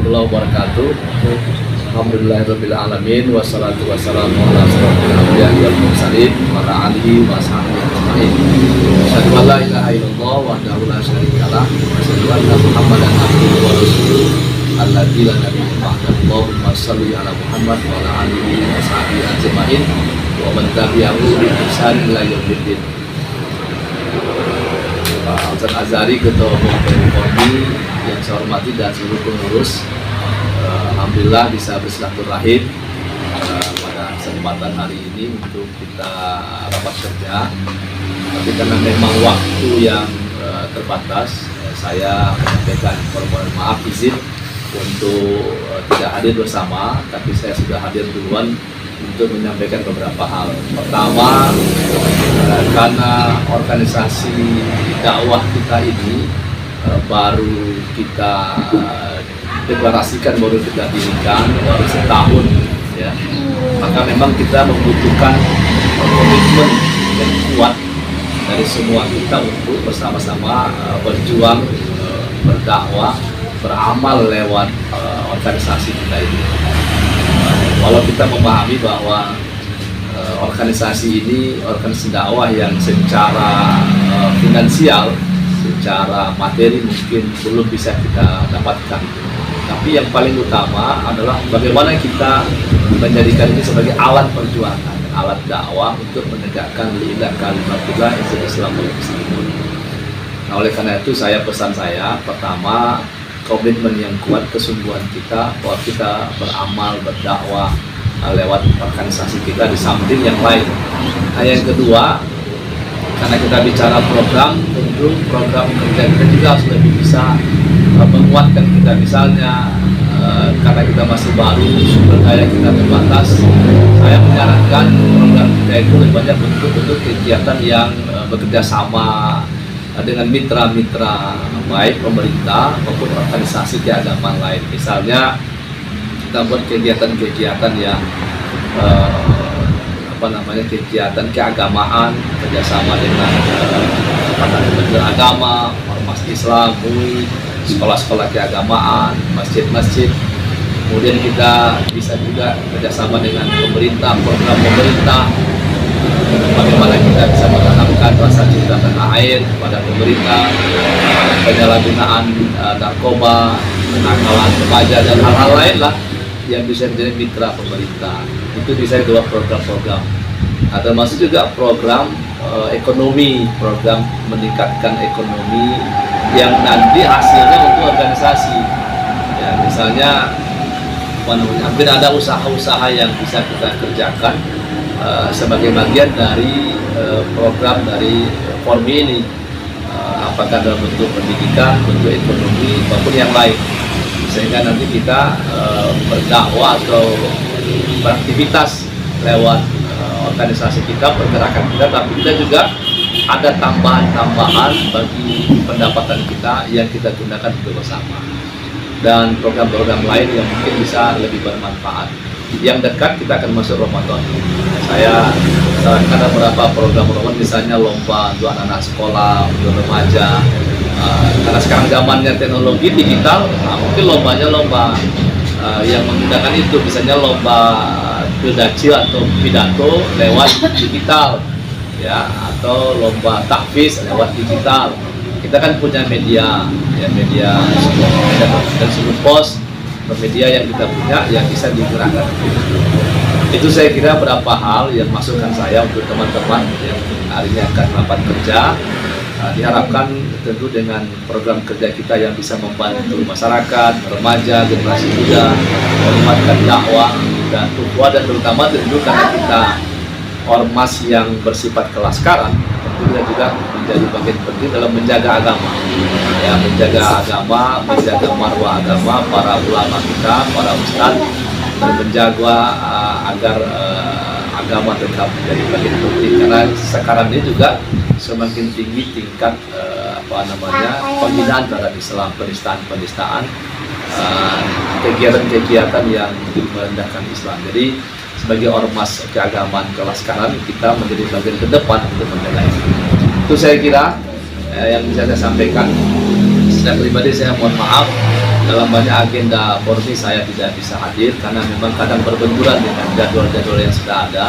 warahmatullahi wabarakatuh. Alhamdulillahirabbil alamin wassalatu wassalamu ala asyrofil anbiya'i wal mursalin wa ala alihi wa sahbihi ajmain. Asyhadu an la ilaha illallah wahdahu la syarikalah wa asyhadu anna Muhammadan abduhu wa rasuluh alladzi la nabiyya ba'dahu. Allahumma shalli ala Muhammad wa ala alihi wa sahbihi ajmain wa man tabi'ahu bi ihsan ila yaumiddin. Pak Ustaz Azhari, Ketua Umum PMI yang saya hormati dan seluruh pengurus, alhamdulillah bisa bersilaturahim pada kesempatan hari ini untuk kita rapat kerja. Tapi karena memang waktu yang terbatas, saya menyampaikan permohonan maaf izin untuk tidak hadir bersama, tapi saya sudah hadir duluan untuk menyampaikan beberapa hal. Pertama, karena organisasi dakwah kita ini baru kita deklarasikan, baru kita dirikan, baru setahun, ya, maka memang kita membutuhkan komitmen yang kuat dari semua kita untuk bersama-sama berjuang, berdakwah, beramal lewat organisasi kita ini. Walau kita memahami bahwa organisasi ini organisasi dakwah yang secara finansial, secara materi mungkin belum bisa kita dapatkan. Tapi yang paling utama adalah bagaimana kita menjadikan ini sebagai alat perjuangan, alat dakwah untuk menegakkan lillahi kalimatullah Islam wal muslimin. Nah, oleh karena itu pesan saya pertama, komitmen yang kuat, kesungguhan kita bahwa kita beramal, berdakwah lewat organisasi kita di samping yang lain. Nah, yang kedua, karena kita bicara program, tentu program kerja kita juga harus lebih bisa menguatkan kita. Misalnya karena kita masih baru, sumber daya kita terbatas, saya menyarankan program kita itu lebih banyak bentuk kegiatan yang bekerja sama dengan mitra-mitra baik pemerintah maupun organisasi keagamaan lain. Misalnya kita buat kegiatan-kegiatan yang kegiatan keagamaan kerjasama dengan Kementerian Agama, ormas Islam, MUI, sekolah-sekolah keagamaan, masjid-masjid. Kemudian kita bisa juga kerjasama dengan pemerintah, program pemerintah. Bagaimana kita bisa menanamkan rasa cinta tanah air kepada pemerintah, penyalahgunaan narkoba, kenakalan remaja dan hal-hal lain lah yang bisa menjadi mitra pemerintah. Itu bisa dua program-program. Nah, termasuk juga program ekonomi, program meningkatkan ekonomi yang nanti hasilnya untuk organisasi. Ya, misalnya hampir ada usaha-usaha yang bisa kita kerjakan sebagai bagian dari program dari Formi ini, apakah dalam bentuk pendidikan, bentuk ekonomi maupun yang lain, sehingga nanti kita berdakwah atau beraktivitas lewat organisasi kita, pergerakan kita, tapi kita juga ada tambahan-tambahan bagi pendapatan kita yang kita gunakan untuk bersama, dan program-program lain yang mungkin bisa lebih bermanfaat. Yang dekat kita akan masuk Ramadan. Saya sarankan ada beberapa program-program, misalnya lomba untuk anak-anak sekolah, untuk remaja. Karena sekarang zamannya teknologi digital, mungkin lombanya lomba yang menggunakan itu, misalnya lomba pedacil atau pidato lewat digital, ya, atau lomba tahfiz lewat digital. Kita kan punya media, ya, media dan seluruh pos media yang kita punya yang bisa digerakkan. Itu saya kira beberapa hal yang masukan saya untuk teman-teman yang hari ini akan rapat kerja. Diharapkan tentu dengan program kerja kita yang bisa membantu masyarakat, remaja, generasi muda meningkatkan dakwah dan ukhuwah, dan terutama tentu karena kita ormas yang bersifat kelaskaran, tentunya juga menjadi bagian penting dalam menjaga agama, ya, menjaga agama, menjaga marwah agama, para ulama kita, para ustadz, dan menjaga agar agama tetap menjadi bagian penting. Karena sekarang ini juga semakin tinggi tingkat penghinaan terhadap Islam, penistaan-penistaan, kegiatan-kegiatan yang merendahkan Islam. Jadi sebagai ormas keagamaan kelaskaran, kita menjadi bagian ke depan untuk menjaga itu. Saya kira yang bisa saya sampaikan. Secara pribadi saya mohon maaf dalam banyak agenda Pormi saya tidak bisa hadir karena memang kadang berbenturan dengan jadwal-jadwal yang sudah ada.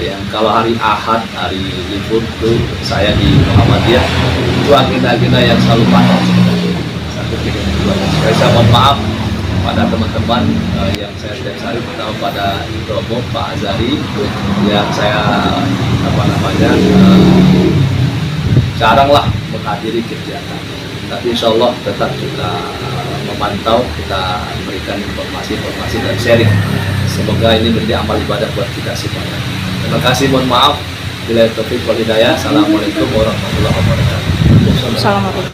Yang kalau hari Ahad, hari libur itu saya di Muhammadiyah, itu agenda-agenda yang selalu padat. Satu dengan dua. Saya mohon maaf pada teman-teman yang saya setiap hari, pertama pada Romo Pak Azari yang saya jaranglah menghadiri kegiatan. Tapi insya Allah tetap kita memantau, kita berikan informasi-informasi dan sharing. Semoga ini menjadi amal ibadah buat kita semuanya. Terima kasih, mohon maaf. Bila taufiq wal hidayah. Assalamualaikum warahmatullahi wabarakatuh. Assalamualaikum.